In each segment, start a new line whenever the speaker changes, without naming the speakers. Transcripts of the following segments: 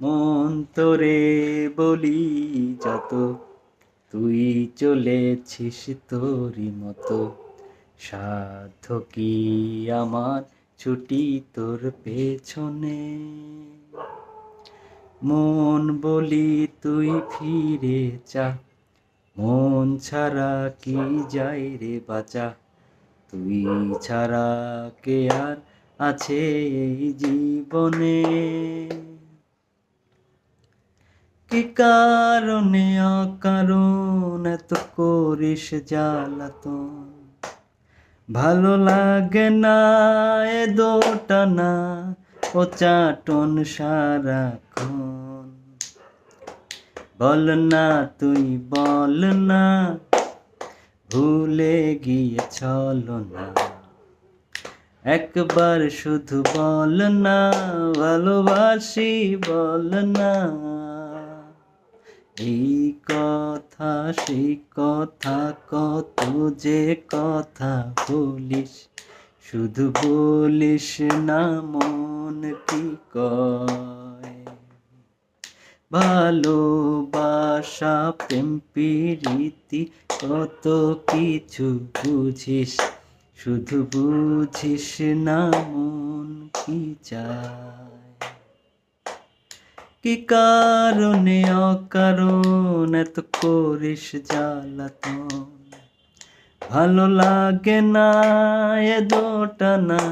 মন তোরে বলি যত, তুই চলেছিস তোরই মতো। সাধ্য কি আমার ছুটি তোর পেছনে। মন বলি তুই ফিরে যা, মন ছাড়া কি যায় রে বাঁচা। তুই ছাড়া কে আর আছে এই জীবনে। কি কারণে অকারণ এত করিস জ্বালাতন। ভালো লাগে না এ দোটানা ও চাটন সারাক্ষণ। বল না তুই বল না, ভুলে গিয়ে চলো না। একবার শুধু বল না, ভালোবাসি বল না। এই কথা সেই কথা কত যে কথা বলিস, শুধু বলিস না মন কি কয়। ভালোবাসা প্রেম প্রীতি কত কিছু বুঝিস, শুধু বুঝিস না মন কি চায়। কি কারণে অকারণ এত করিস জ্বালাতন। ভালো লাগে না এ দোটানা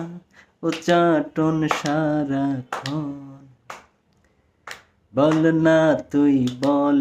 ও চাটন সারাক্ষণ। বল না তুই বল